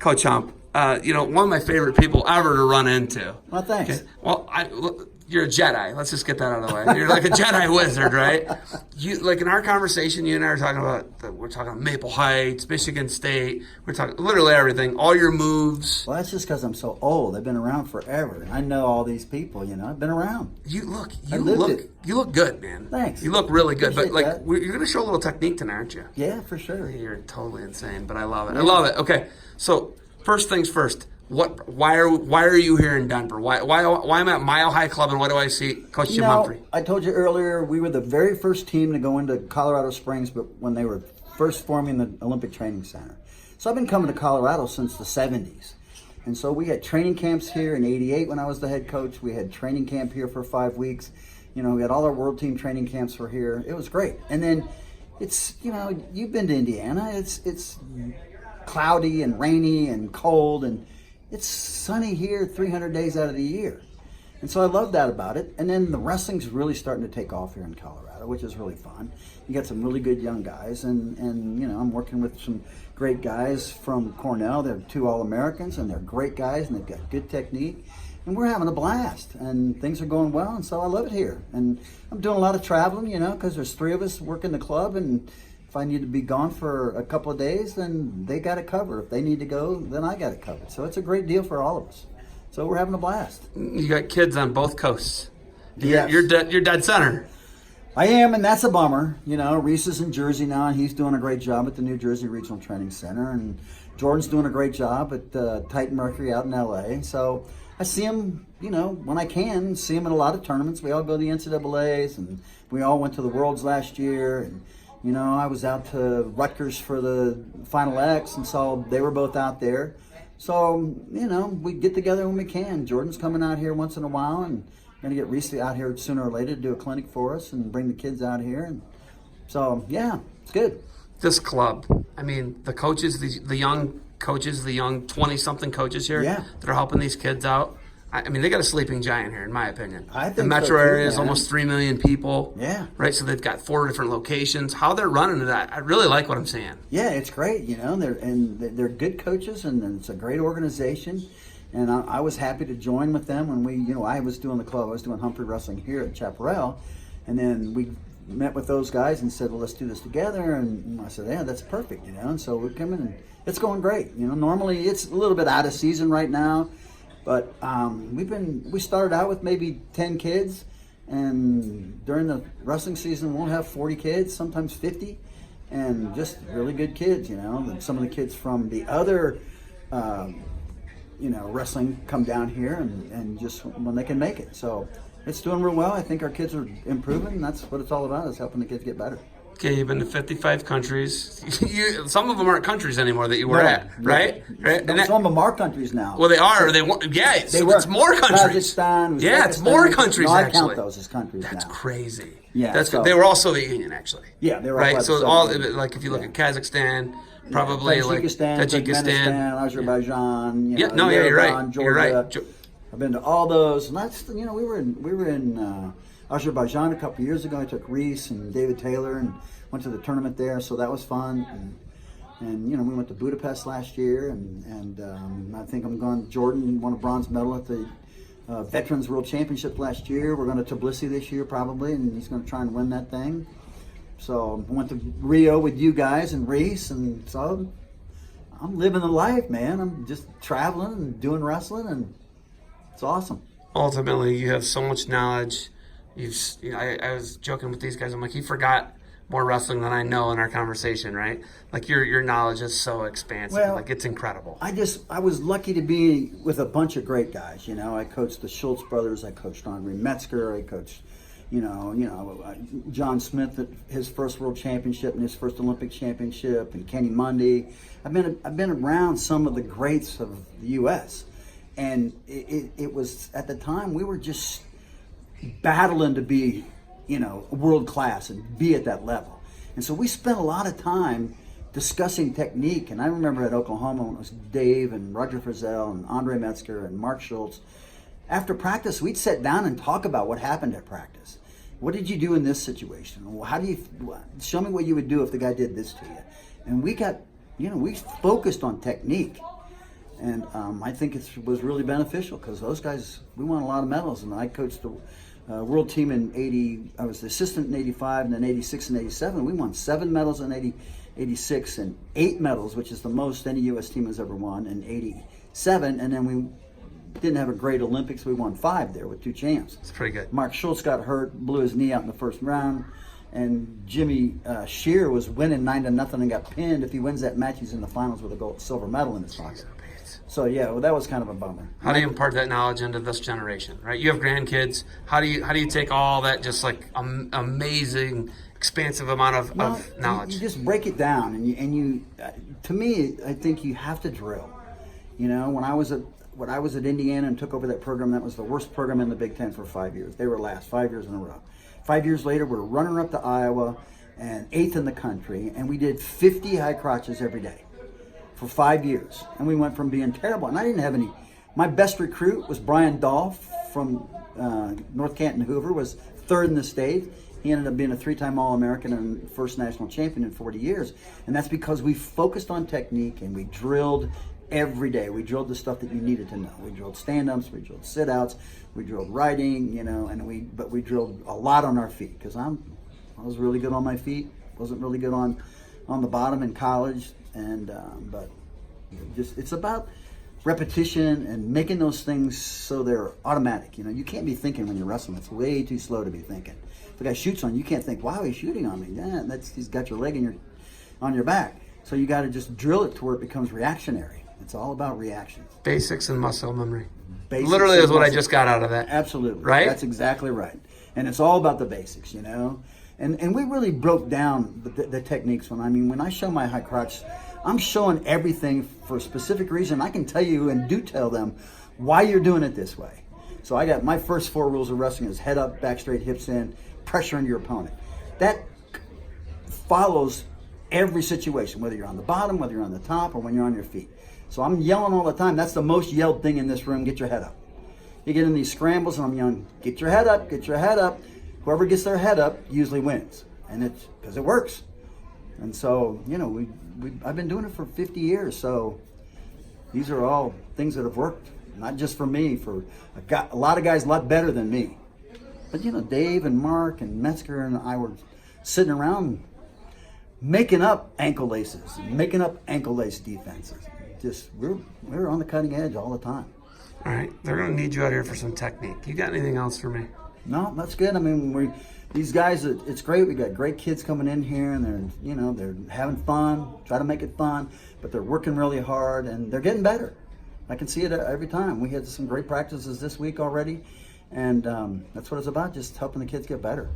Coach Hump, one of my favorite people ever to run into. Well, thanks. Okay. Well, you're a Jedi. Let's just get that out of the way. You're like a Jedi wizard, right? You like in our conversation, you and I are talking about. We're talking Maple Heights, Michigan State. We're talking literally everything. All your moves. Well, that's just because I'm so old. I've been around forever. I know all these people. I've been around. You look good, man. Thanks. You look really good. Appreciate But that. you're going to show a little technique tonight, aren't you? Yeah, for sure. You're totally insane, but I love it. I love it. Okay, so first things first. Why are you here in Denver? Why am I at Mile High Club and what do I see Coach Jim Humphrey? I told you earlier we were the very first team to go into Colorado Springs, but when they were first forming the Olympic Training Center. So I've been coming to Colorado since the 70s. And so we had training camps here in 88 when I was the head coach. We had training camp here for 5 weeks. We had all our world team training camps were here. It was great. And then it's, you've been to Indiana. It's cloudy and rainy and cold, and it's sunny here 300 days out of the year. And so I love that about it. And then the wrestling's really starting to take off here in Colorado, which is really fun. You got some really good young guys, and I'm working with some great guys from Cornell. They're 2 All-Americans, and they're great guys, and they've got good technique. And we're having a blast, and things are going well, and so I love it here. And I'm doing a lot of traveling, because there's 3 of us working the club, and if I need to be gone for a couple of days, then they got it covered. If they need to go, then I got it covered. So it's a great deal for all of us. So we're having a blast. You got kids on both coasts. Yes. You're dead center. I am, and that's a bummer. Reese is in Jersey now, and he's doing a great job at the New Jersey Regional Training Center, and Jordan's doing a great job at Titan Mercury out in L.A. So I see him, when I can, see him at a lot of tournaments. We all go to the NCAAs, and we all went to the Worlds last year, and I was out to Rutgers for the Final X, and so they were both out there. So, we get together when we can. Jordan's coming out here once in a while, and going to get Reese out here sooner or later to do a clinic for us and bring the kids out here. And so, yeah, it's good. This club, the coaches, the young coaches, the young 20-something coaches here that are helping these kids out. They got a sleeping giant here, in my opinion. I think the metro so too, area is almost 3 million people. Yeah. Right, so they've got 4 different locations. How they're running that, I really like what I'm seeing. Yeah, it's great. They're good coaches, and it's a great organization. And I was happy to join with them when I was doing the club. I was doing Humphrey Wrestling here at Chaparral, and then we met with those guys and said, well, let's do this together. And I said, yeah, that's perfect. And so we're coming, and it's going great. Normally it's a little bit out of season right now. But we started out with maybe 10 kids, and during the wrestling season we'll have 40 kids, sometimes 50, and just really good kids, Some of the kids from the other, wrestling come down here and just when they can make it. So it's doing real well. I think our kids are improving, and that's what it's all about, is helping the kids get better. Okay, you've been to 55 countries. Some of them aren't countries anymore that you were at, right? Right. And some of them are countries now. Well, they are. They were. Yeah, it's more countries. Kazakhstan, yeah, it's more countries. No, I actually count those as countries That's now. crazy. Yeah, that's good. They were all Soviet Union, actually. Yeah, they were right. all So all like if you look at Kazakhstan, probably Tajikistan, Turkmenistan, Azerbaijan. You're right. Georgia. You're right. I've been to all those, and that's we were in Azerbaijan a couple years ago. I took Reese and David Taylor and went to the tournament there, so that was fun. And we went to Budapest last year, and I think I'm going. Jordan won a bronze medal at the Veterans World Championship last year. We're going to Tbilisi this year probably, and he's going to try and win that thing. So I went to Rio with you guys and Reese, and so I'm living the life, man. I'm just traveling and doing wrestling, and it's awesome. Ultimately, you have so much knowledge. I was joking with these guys. I'm like, you forgot more wrestling than I know in our conversation, right? Like your knowledge is so expansive. Well, like it's incredible. I was lucky to be with a bunch of great guys. I coached the Schultz brothers. I coached Andre Metzger. I coached, John Smith at his first world championship and his first Olympic championship, and Kenny Mundy. I've been around some of the greats of the U.S. And it was, at the time, we were just battling to be, world class and be at that level. And so we spent a lot of time discussing technique. And I remember at Oklahoma when it was Dave and Roger Frizzell and Andre Metzger and Mark Schultz. After practice, we'd sit down and talk about what happened at practice. What did you do in this situation? How do you, show me what you would do if the guy did this to you. And we got, we focused on technique. And I think it was really beneficial because those guys, we won a lot of medals. And I coached the world team in 80, I was the assistant in 85, and then 86 and 87. We won 7 medals in 86 and 8 medals, which is the most any U.S. team has ever won, in 87. And then we didn't have a great Olympics. We won 5 there with 2 champs. It's pretty good. Mark Schultz got hurt, blew his knee out in the first round. And Jimmy Shear was winning 9-0 and got pinned. If he wins that match, he's in the finals with a silver medal in his pocket. So yeah, well, that was kind of a bummer. How do you impart that knowledge into this generation, right? You have grandkids. How do you take all that just like amazing, expansive amount of knowledge? You just break it down, and you to me, I think you have to drill. You know, when I was at Indiana and took over that program, that was the worst program in the Big Ten for 5 years. They were last 5 years in a row. 5 years later, we're running up to Iowa and 8th in the country, and we did 50 high crotches every day for 5 years. And we went from being terrible, and I didn't have any. My best recruit was Brian Dolph from North Canton Hoover, was 3rd in the state. He ended up being a 3-time All-American and first national champion in 40 years. And that's because we focused on technique and we drilled every day. We drilled the stuff that you needed to know. We drilled stand-ups, we drilled sit-outs, we drilled riding, you know, but we drilled a lot on our feet because I was really good on my feet. Wasn't really good on the bottom in college, and but it's about repetition and making those things so they're automatic. You know, you can't be thinking when you're wrestling. It's way too slow to be thinking. If a guy shoots on you, you can't think, "Wow, he's shooting on me." Yeah, he's got your leg on your back. So you got to just drill it to where it becomes reactionary. It's all about reactions. Basics and muscle memory. Basics literally is what I just got out of that. Absolutely. Right? That's exactly right. And it's all about the basics, you know. And we really broke down the techniques. When I show my high crotch, I'm showing everything for a specific reason. I can tell you and do tell them why you're doing it this way. So I got my first 4 rules of wrestling is head up, back straight, hips in, pressuring your opponent. That follows every situation, whether you're on the bottom, whether you're on the top, or when you're on your feet. So I'm yelling all the time. That's the most yelled thing in this room, get your head up. You get in these scrambles and I'm yelling, get your head up, get your head up. Whoever gets their head up usually wins. And it's because it works. And so, you know, I've been doing it for 50 years. So these are all things that have worked, not just for me, for a lot of guys a lot better than me. But, you know, Dave and Mark and Metzger and I were sitting around making up ankle laces, making up ankle lace defenses. Just we're on the cutting edge all the time. All right, they're going to need you out here for some technique. You got anything else for me? No, that's good. I mean, these guys, it's great. We got great kids coming in here, and they're having fun. Try to make it fun, but they're working really hard, and they're getting better. I can see it every time. We had some great practices this week already, and that's what it's about, just helping the kids get better.